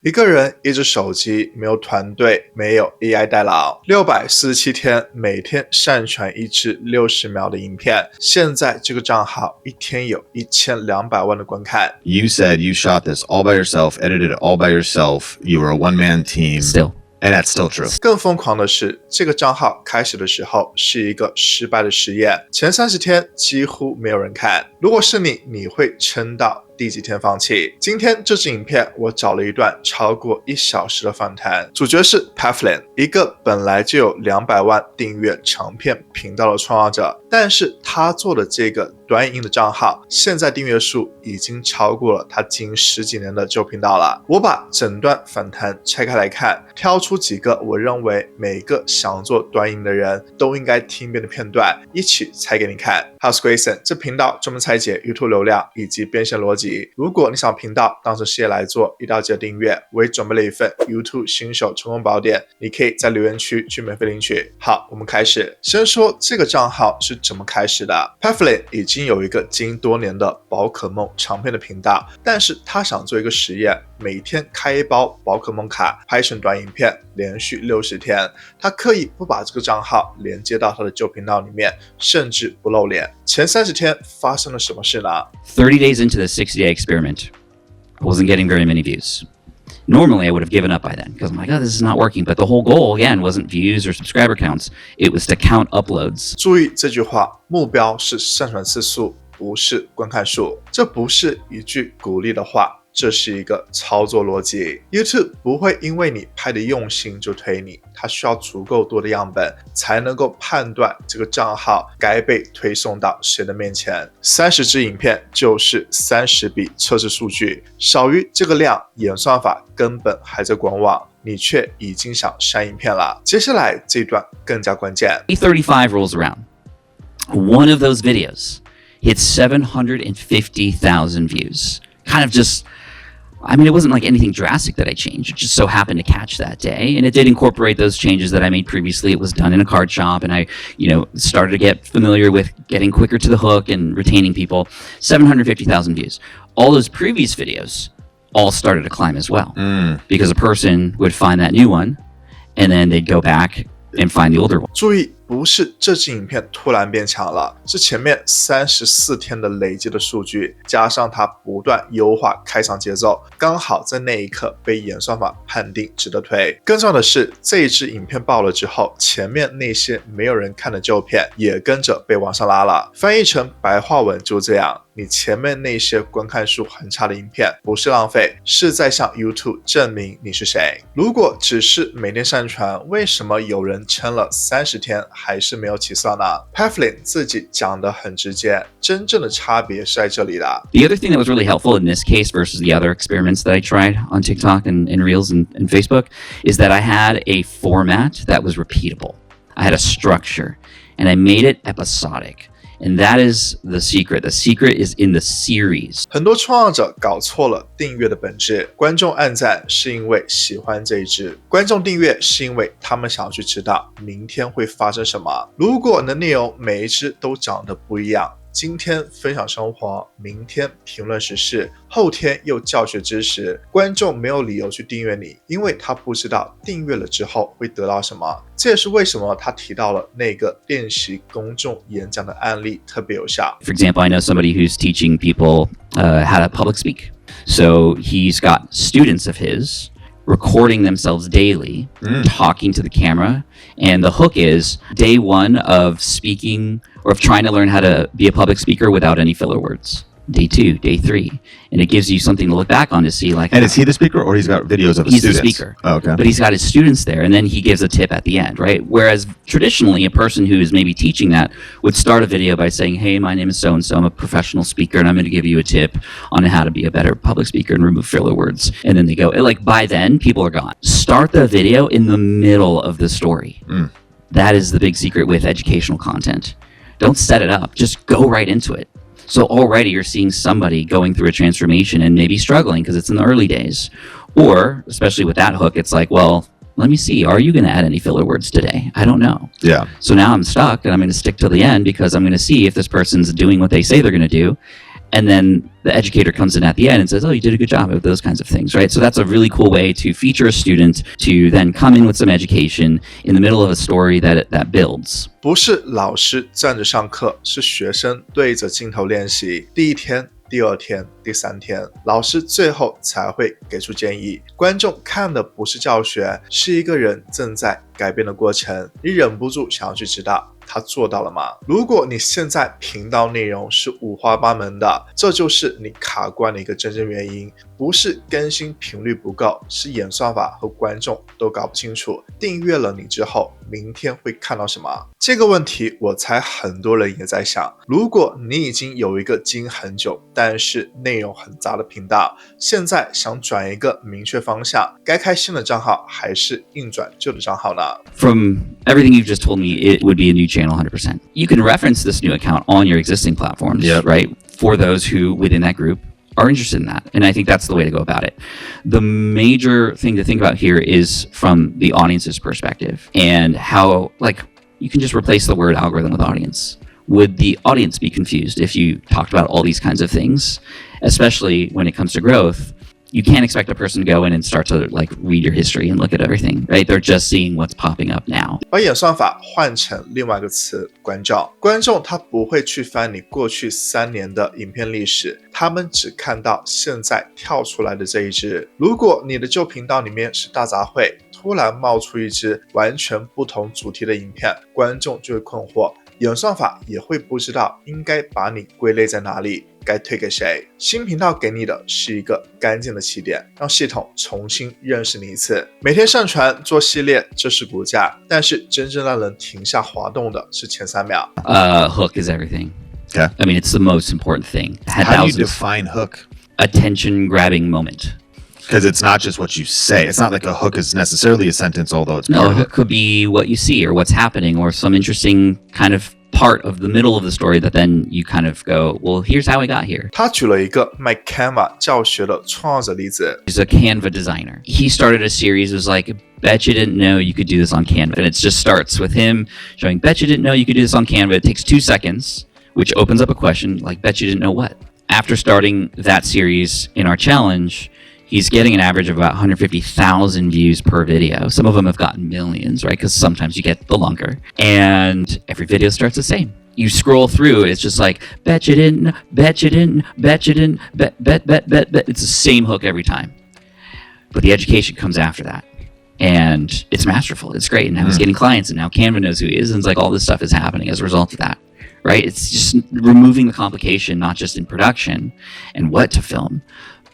一个人，一只手机，没有团队，没有 AI 代劳，647天，每天上传1支60秒的影片。现在这个账号一天有1200万的观看。You said you shot this all by yourself, edited it all by yourself. You were a one-man team. Still.And that's still true. 更疯狂的是，这个账号开始的时候是一个失败的实验，前30天几乎没有人看。如果是你，你会撑到第几天放弃？今天这支影片我找了一段超过1小时的访谈，主角是 Pavlin， 一个本来就有200万订阅长片频道的创造者，但是他做的这个短影音的账号，现在订阅数已经超过了他近10几年的旧频道了。我把整段访谈拆开来看，挑出几个我认为每个想做短影的人都应该听遍的片段，一起拆给你看。House Grayson 这频道专门拆解 YouTube 流量以及变现逻辑。如果你想频道当成事业来做，一定要记得订阅。我也准备了一份 YouTube 新手成功宝典，你可以在留言区去免费领取。好，我们开始。先说这个账号是怎么开始的。Pavlin 已经有一个经营多年的宝可梦长片的频道，但是他想做一个实验，每天开一包宝可梦卡，拍成短影片，连续60天。他刻意不把这个账号连接到他的旧频道里面，甚至不露脸。前30天发生了什么事呢？30 days into the 60-day experiment, I wasn't getting very many views. Normally, I would have given up by then because I'm like, oh, this is not working. But the whole goal, again, wasn't views or subscriber counts. It was to count uploads. 注意这句话，目标是上传次数，不是观看数。这不是一句鼓励的话，这是一个操作逻辑。YouTube 不会因为你拍的用心就推你，它需要足够多的样本才能够判断这个账号该被推送到谁的面前。30支影片就是30笔测试数据，少于这个量，演算法根本还在观望，你却已经想删影片了。接下来这一段更加关键。35 rolls around. One of those videos hit 750,000 views. Kind of just...I mean, it wasn't like anything drastic that I changed. It just so happened to catch that day. And it did incorporate those changes that I made previously. It was done in a card shop. And I, started to get familiar with getting quicker to the hook and retaining people. 750,000 views. All those previous videos all started to climb as well. Because a person would find that new one, and then they'd go back and find the older one. 注意，不是这支影片突然变强了，是前面34天的累积的数据，加上它不断优化开场节奏，刚好在那一刻被演算法判定值得推。更重要的是，这一支影片爆了之后，前面那些没有人看的旧片也跟着被往上拉了。翻译成白话文就这样，你前面那些观看数很差的影片不是浪费，是在向 YouTube 证明你是谁。如果只是每天上传，为什么有人撑了30天还是没有起色呢？ Pavlin 自己讲得很直接，真正的差别是在这里的。 The other thing that was really helpful in this case versus the other experiments that I tried on TikTok and Reels and Facebook is that I had a format that was repeatable. I had a structure and I made it episodic.And that is the secret. The secret is in the series. 很多创作者搞错了订阅的本质。观众按赞是因为喜欢这一支，观众订阅是因为他们想要去知道明天会发生什么。如果你的内容每一支都长得不一样，今天分享生活，明天评论时事，后天又教学知识，观众没有理由去订阅你，因为他不知道订阅了之后会得到什么。这也是为什么他提到了那个练习公众演讲的案例特别有效。 For example, I know somebody who's teaching people how to public speak. So he's got students of his recording themselves daily, talking to the camera. And the hook is day 1 of speaking or of trying to learn how to be a public speaker without any filler words. Day 2, day 3. And it gives you something to look back on to see like... And is he the speaker or he's got videos of his students? He's the speaker. Oh, okay. But he's got his students there and then he gives a tip at the end, right? Whereas traditionally a person who is maybe teaching that would start a video by saying, hey, my name is so-and-so, I'm a professional speaker and I'm going to give you a tip on how to be a better public speaker and remove filler words. And then they go, like by then people are gone. Start the video in the middle of the story. That is the big secret with educational content. Don't set it up, just go right into it. So already you're seeing somebody going through a transformation and maybe struggling because it's in the early days. Or, especially with that hook, it's like, well, let me see, are you going to add any filler words today? I don't know. Yeah. So now I'm stuck and I'm going to stick till the end because I'm going to see if this person's doing what they say they're going to do And then the educator comes in at the end and says, oh, you did a good job with those kinds of things, right? So that's a really cool way to feature a student to then come in with some education in the middle of a story that builds. 不是老师站着上课，是学生对着镜头练习。第一天、第二天、第三天，老师最后才会给出建议。观众看的不是教学，是一个人正在改变的过程，你忍不住想要去知道他做到了吗？如果你现在频道内容是五花八门的，这就是你卡关的一个真正原因，不是更新频率不够，是演算法和观众都搞不清楚订阅了你之后明天会看到什么。这个问题我猜很多人也在想，如果你已经有一个经营很久但是内容很杂的频道，现在想转一个明确方向，该开新的账号还是硬转旧的账号呢？ From everything you've just told me, it would be a new channel 100%. You can reference this new account on your existing platforms, right? For those who within that group are interested in that. And I think that's the way to go about it. The major thing to think about here is from the audience's perspective and how, like, you can just replace the word algorithm with audience. Would the audience be confused if you talked about all these kinds of things, especially when it comes to growth? You can't expect a person to go in and start to like read your history and look at everything, right? They're just seeing what's popping up now. 把演算法换成另外一个词，观众。观众他不会去翻你过去3年的影片历史，他们只看到现在跳出来的这一支。如果你的旧频道里面是大杂烩，突然冒出一支完全不同主题的影片，观众就会困惑，演算法也会不知道应该把你归类在哪里，该推给谁。新频道给你的是一个干净的起点，让系统重新认识你一次。每天上传做系列，这是骨架，但是真正让人停下滑动的是前3秒。Hook is everything. Okay. I mean, it's the most important thing. How do you define hook? Attention-grabbing moment. Because it's not just what you say. It's not like a hook is necessarily a sentence, although it's No, part a of hook it. could be what you see or what's happening or some interesting kind of part of the middle of the story that then you kind of go, well, here's how I got here. 他举了一个卖 Canva 教学的创造者例子。 He's a Canva designer. He started a series. It was like, bet you didn't know you could do this on Canva. And it just starts with him showing, bet you didn't know you could do this on Canva. It takes 2 seconds, which opens up a question like, bet you didn't know what? After starting that series in our challenge, he's getting an average of about 150,000 views per video. Some of them have gotten millions, right? Because sometimes you get the longer. And every video starts the same. You scroll through, it's just like, bet you didn't, bet you didn't, bet you didn't, bet. It's the same hook every time. But the education comes after that. And it's masterful. It's great. And now he's getting clients, and now Canva knows who he is. And it's like all this stuff is happening as a result of that. Right? It's just removing the complication, not just in production and what to film,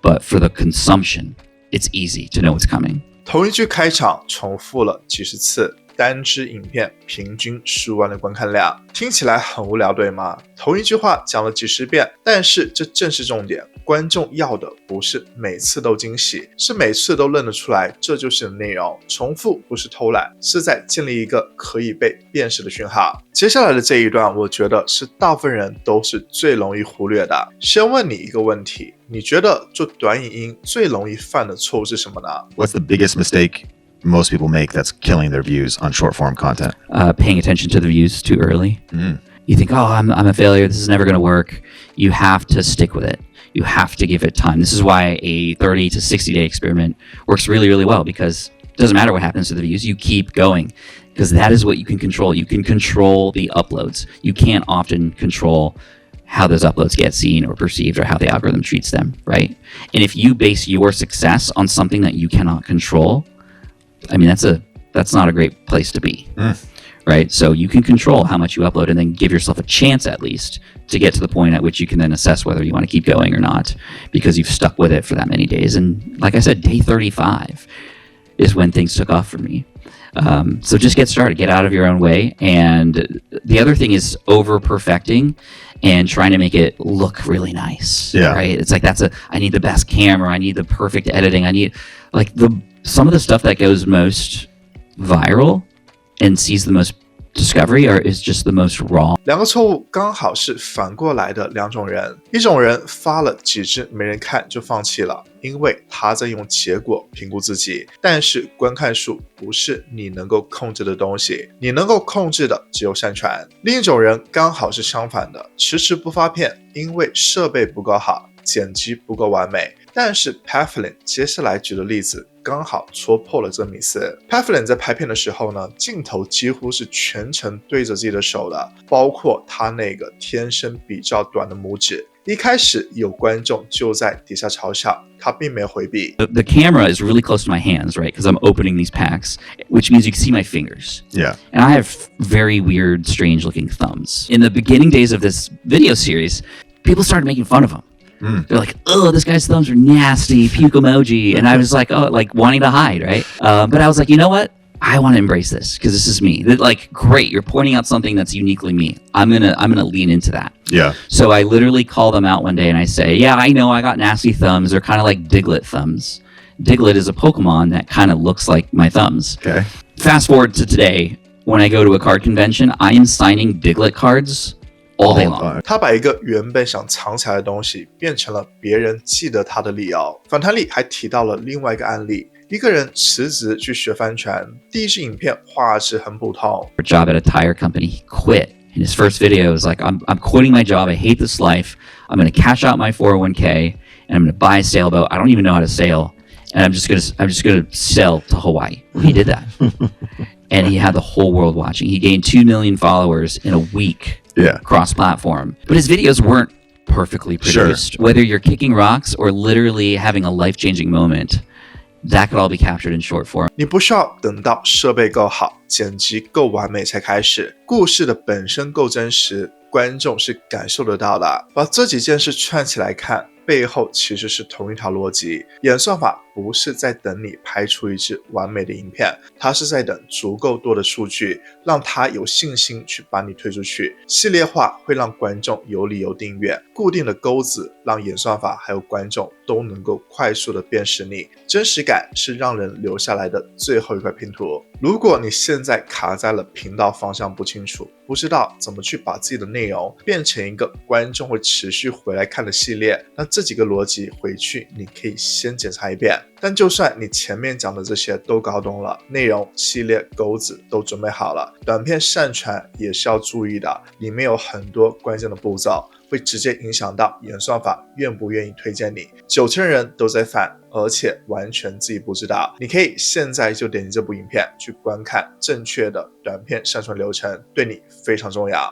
but for the consumption. It's easy to know what's coming. 同一句开场重复了几十次，单支影片平均10万的观看量，听起来很无聊，对吗？同一句话讲了几十遍，但是这正是重点。观众要的不是每次都惊喜，是每次都认得出来，这就是内容。重复不是偷懒，是在建立一个可以被辨识的讯号。接下来的这一段，我觉得是大部分人都是最容易忽略的。先问你一个问题，你觉得做短影音最容易犯的错误是什么呢？ What's the biggest mistake most people make that's killing their views on short form content? Paying attention to the views too early. You think, oh, I'm a failure. This is never going to work. You have to stick with it. You have to give it time. This is why a 30 to 60 day experiment works really, really well, because it doesn't matter what happens to the views. You keep going, because that is what you can control. You can control the uploads. You can't often control how those uploads get seen or perceived or how the algorithm treats them, right? And if you base your success on something that you cannot control, I mean, that's not a great place to be. Right? So you can control how much you upload and then give yourself a chance at least to get to the point at which you can then assess whether you want to keep going or not, because you've stuck with it for that many days. And like I said, day 35 is when things took off for me. So just get started, get out of your own way. And the other thing is over perfecting and trying to make it look really nice. Yeah. Right? It's like, I need the best camera. I need the perfect editing. I need like some of the stuff that goes most viral and sees the most discovery or is just the most raw. 两个错误刚好是反过来的两种人，一种人发了几支没人看就放弃了，因为他在用结果评估自己，但是观看数不是你能够控制的东西，你能够控制的只有上传。另一种人刚好是相反的，迟迟不发片，因为设备不够好，剪辑不够完美。但是 Pavlin 接下来举的例子刚好戳破了这迷思。Pavlin 在拍片的时候呢，镜头几乎是全程对着自己的手的，包括他那个天生比较短的拇指。一开始有观众就在底下嘲笑，他并没有回避。The camera is really close to my hands, right? Because I'm opening these packs, which means you can see my fingers. Yeah. And I have very weird, strange looking thumbs. In the beginning days of this video series, people started making fun of them. They're like, oh, this guy's thumbs are nasty, puke emoji. And I was like, oh, like wanting to hide, right? But I was like, you know what? I want to embrace this because this is me. Like, great, you're pointing out something that's uniquely me. I'm gonna lean into that. Yeah. So I literally call them out one day and I say, yeah, I know I got nasty thumbs. They're kind of like Diglett thumbs. Diglett is a Pokemon that kind of looks like my thumbs. Okay. Fast forward to today, when I go to a card convention, I am signing Diglett cards all day long. 他把一个原本想藏起来的东西变成了别人记得他的理由。访谈里还提到了另外一个案例，一个人辞职去学帆船，第一支影片画质很普通。Job at a tire company, he quit. And his first video was like, I'm quitting my job. I hate this life. I'm going to cash out my 401k and I'm going to buy a sailboat. I don't even know how to sail. And I'm just going to sail to Hawaii. He did that. And he had the whole world watching. He gained 2 million followers in a week. Yeah. Cross-platform. But his videos weren't perfectly produced. Sure. Whether you're kicking rocks or literally having a life-changing moment, that could all be captured in short form. 你不需要等到设备够好，剪辑够完美才开始，故事的本身够真实，观众是感受得到的。把这几件事串起来看，背后其实是同一条逻辑。演算法不是在等你拍出一支完美的影片，它是在等足够多的数据，让它有信心去把你推出去。系列化会让观众有理由订阅，固定的钩子让演算法还有观众都能够快速的辨识你。真实感是让人留下来的最后一块拼图。如果你现在卡在了频道方向不清楚，不知道怎么去把自己的内容变成一个观众会持续回来看的系列，那这几个逻辑回去你可以先检查一遍。但就算你前面讲的这些都搞懂了，内容、系列、钩子都准备好了，短片上传也是要注意的，里面有很多关键的步骤，会直接影响到演算法愿不愿意推荐你。9000人都在犯，而且完全自己不知道。你可以现在就点击这部影片去观看正确的短片上传流程，对你非常重要。